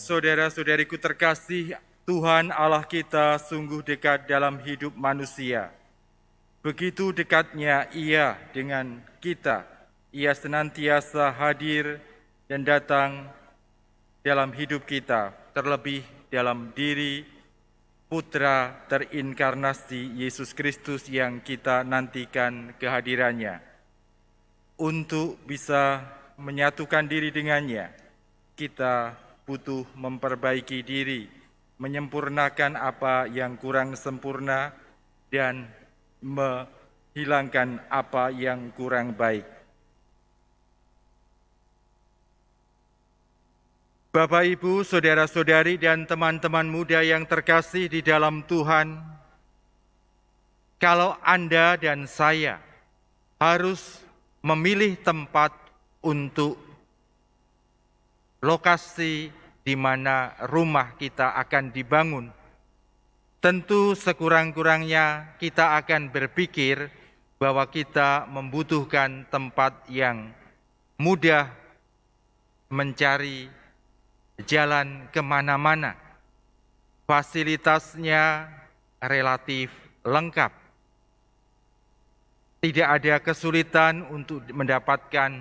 Saudara-saudariku terkasih, Tuhan Allah kita sungguh dekat dalam hidup manusia. Begitu dekatnya Ia dengan kita. Ia senantiasa hadir dan datang dalam hidup kita, terlebih dalam diri Putra terinkarnasi Yesus Kristus yang kita nantikan kehadirannya. Untuk bisa menyatukan diri dengannya, kita butuh memperbaiki diri, menyempurnakan apa yang kurang sempurna, dan menghilangkan apa yang kurang baik. Bapak, Ibu, saudara-saudari, dan teman-teman muda yang terkasih di dalam Tuhan, kalau Anda dan saya harus memilih tempat untuk lokasi di mana rumah kita akan dibangun, tentu sekurang-kurangnya kita akan berpikir bahwa kita membutuhkan tempat yang mudah mencari jalan kemana-mana. Fasilitasnya relatif lengkap. Tidak ada kesulitan untuk mendapatkan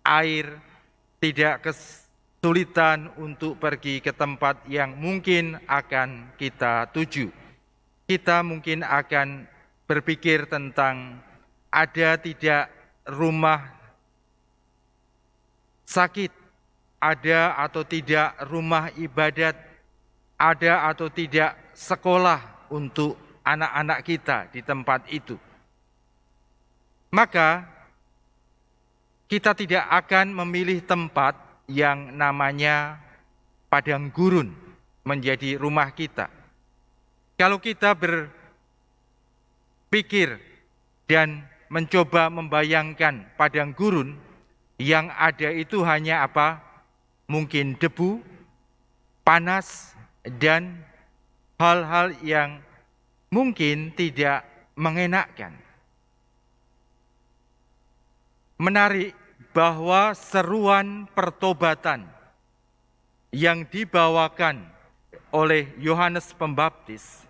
air, tidak kesulitan untuk pergi ke tempat yang mungkin akan kita tuju. Kita mungkin akan berpikir tentang ada tidak rumah sakit, ada atau tidak rumah ibadat, ada atau tidak sekolah untuk anak-anak kita di tempat itu. Maka kita tidak akan memilih tempat yang namanya padang gurun menjadi rumah kita. Kalau kita berpikir dan mencoba membayangkan padang gurun, yang ada itu hanya apa? Mungkin debu, panas, dan hal-hal yang mungkin tidak mengenakkan. Menarik bahwa seruan pertobatan yang dibawakan oleh Yohanes Pembaptis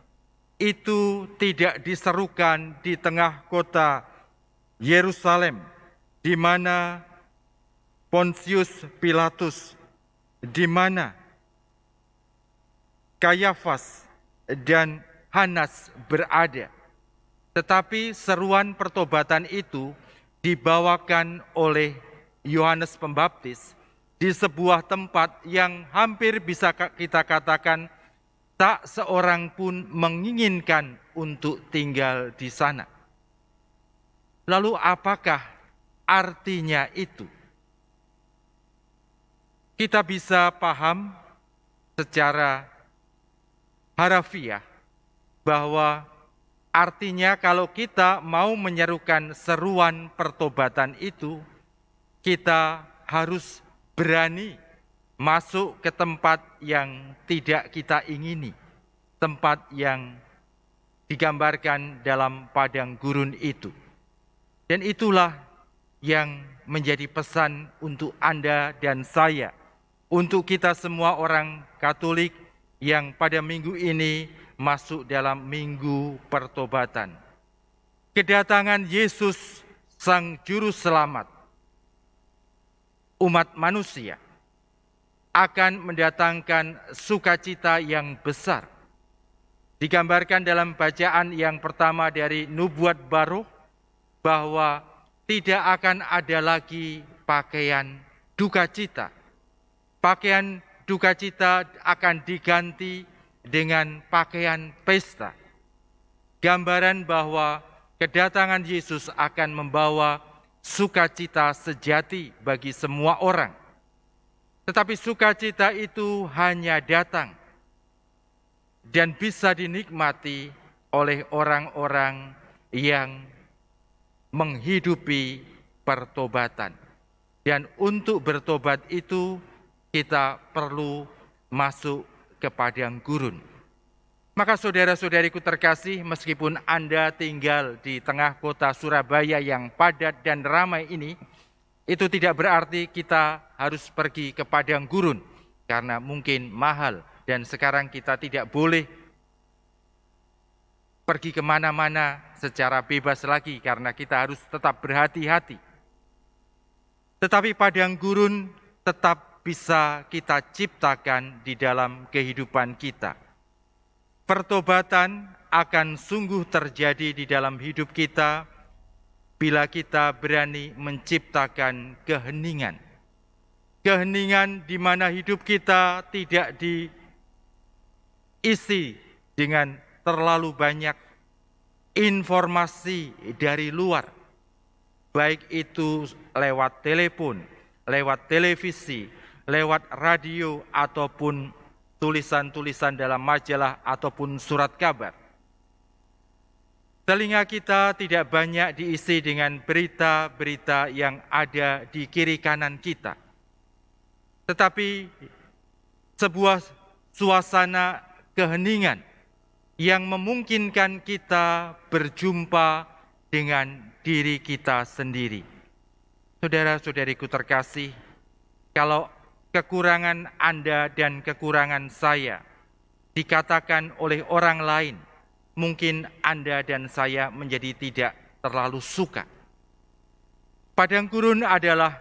itu tidak diserukan di tengah kota Yerusalem, di mana Pontius Pilatus, di mana Kayafas dan Hanas berada. Tetapi seruan pertobatan itu dibawakan oleh Yohanes Pembaptis di sebuah tempat yang hampir bisa kita katakan tak seorang pun menginginkan untuk tinggal di sana. Lalu apakah artinya itu? Kita bisa paham secara harafiah bahwa artinya kalau kita mau menyerukan seruan pertobatan itu, kita harus berani masuk ke tempat yang tidak kita ingini, tempat yang digambarkan dalam padang gurun itu. Dan itulah yang menjadi pesan untuk Anda dan saya, untuk kita semua orang Katolik yang pada minggu ini masuk dalam minggu pertobatan. Kedatangan Yesus Sang Juru Selamat umat manusia akan mendatangkan sukacita yang besar. Digambarkan dalam bacaan yang pertama dari Nubuat Baruch bahwa tidak akan ada lagi pakaian duka cita. Pakaian duka cita akan diganti dengan pakaian pesta. Gambaran bahwa kedatangan Yesus akan membawa sukacita sejati bagi semua orang. Tetapi sukacita itu hanya datang dan bisa dinikmati oleh orang-orang yang menghidupi pertobatan. Dan untuk bertobat itu kita perlu masuk ke padang gurun. Maka saudara-saudariku terkasih, meskipun Anda tinggal di tengah kota Surabaya yang padat dan ramai ini, itu tidak berarti kita harus pergi ke padang gurun. karena mungkin mahal dan sekarang kita tidak boleh pergi kemana-mana secara bebas lagi karena kita harus tetap berhati-hati. Tetapi padang gurun tetap bisa kita ciptakan di dalam kehidupan kita. Pertobatan akan sungguh terjadi di dalam hidup kita bila kita berani menciptakan keheningan. Keheningan di mana hidup kita tidak diisi dengan terlalu banyak informasi dari luar, baik itu lewat telepon, lewat televisi, lewat radio, ataupun tulisan-tulisan dalam majalah ataupun surat kabar. Telinga kita tidak banyak diisi dengan berita-berita yang ada di kiri kanan kita. Tetapi sebuah suasana keheningan yang memungkinkan kita berjumpa dengan diri kita sendiri. Saudara-saudariku terkasih, kalau kekurangan Anda dan kekurangan saya dikatakan oleh orang lain, mungkin Anda dan saya menjadi tidak terlalu suka. Padang gurun adalah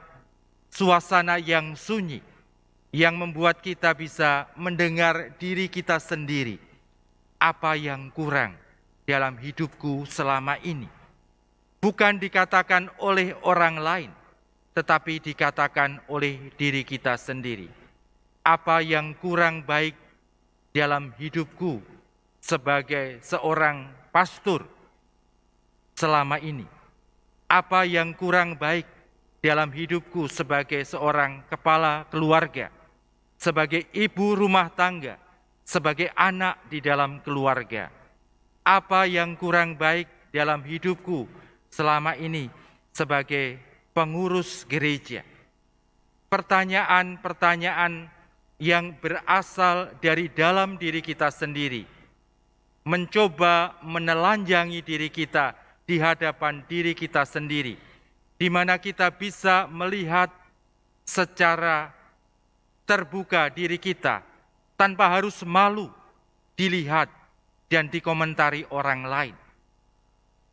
suasana yang sunyi, yang membuat kita bisa mendengar diri kita sendiri. Apa yang kurang dalam hidupku selama ini? Bukan dikatakan oleh orang lain, tetapi dikatakan oleh diri kita sendiri. Apa yang kurang baik dalam hidupku sebagai seorang pastor selama ini? Apa yang kurang baik dalam hidupku sebagai seorang kepala keluarga, sebagai ibu rumah tangga, sebagai anak di dalam keluarga? Apa yang kurang baik dalam hidupku selama ini sebagai pengurus gereja? Pertanyaan-pertanyaan yang berasal dari dalam diri kita sendiri, mencoba menelanjangi diri kita di hadapan diri kita sendiri, di mana kita bisa melihat secara terbuka diri kita tanpa harus malu dilihat dan dikomentari orang lain.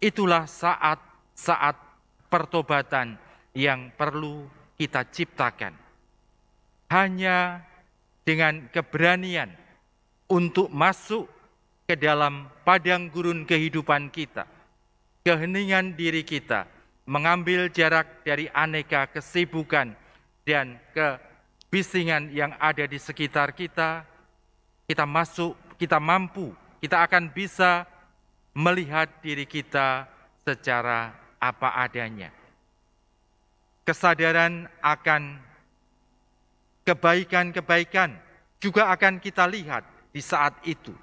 Itulah saat-saat pertobatan yang perlu kita ciptakan. Hanya dengan keberanian untuk masuk ke dalam padang gurun kehidupan kita, keheningan diri kita, mengambil jarak dari aneka kesibukan dan kebisingan yang ada di sekitar kita, kita mampu, kita akan bisa melihat diri kita secara apa adanya. Kesadaran akan kebaikan-kebaikan juga akan kita lihat di saat itu.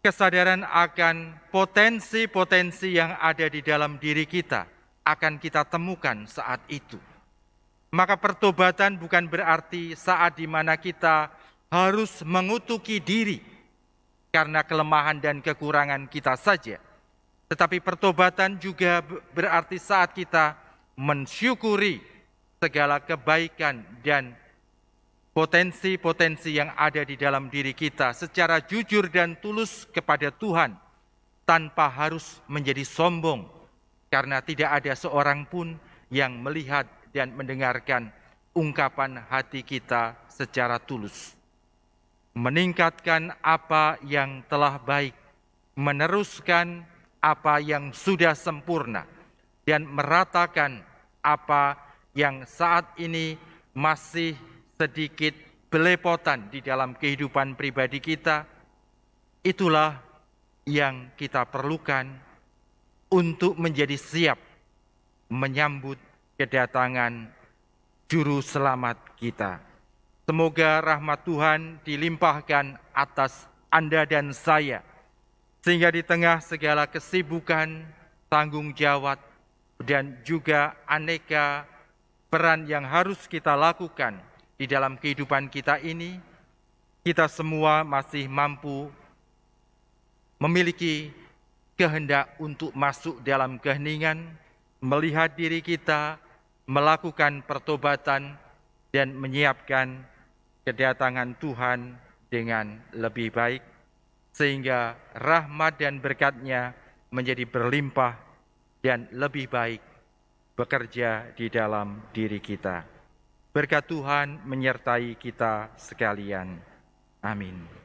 Kesadaran akan potensi-potensi yang ada di dalam diri kita akan kita temukan saat itu. Maka pertobatan bukan berarti saat di mana kita harus mengutuki diri karena kelemahan dan kekurangan kita saja. Tetapi pertobatan juga berarti saat kita mensyukuri segala kebaikan dan potensi-potensi yang ada di dalam diri kita secara jujur dan tulus kepada Tuhan, tanpa harus menjadi sombong, karena tidak ada seorang pun yang melihat dan mendengarkan ungkapan hati kita secara tulus. Meningkatkan apa yang telah baik, meneruskan apa yang sudah sempurna, dan meratakan apa yang saat ini masih sedikit belepotan di dalam kehidupan pribadi kita. Itulah yang kita perlukan untuk menjadi siap menyambut kedatangan Juru Selamat kita. Semoga rahmat Tuhan dilimpahkan atas Anda dan saya, sehingga di tengah segala kesibukan, tanggung jawab, dan juga aneka peran yang harus kita lakukan di dalam kehidupan kita ini, kita semua masih mampu memiliki kehendak untuk masuk dalam keheningan, melihat diri kita, melakukan pertobatan, dan menyiapkan kedatangan Tuhan dengan lebih baik, sehingga rahmat dan berkat-Nya menjadi berlimpah dan lebih baik bekerja di dalam diri kita. Berkat Tuhan menyertai kita sekalian. Amin.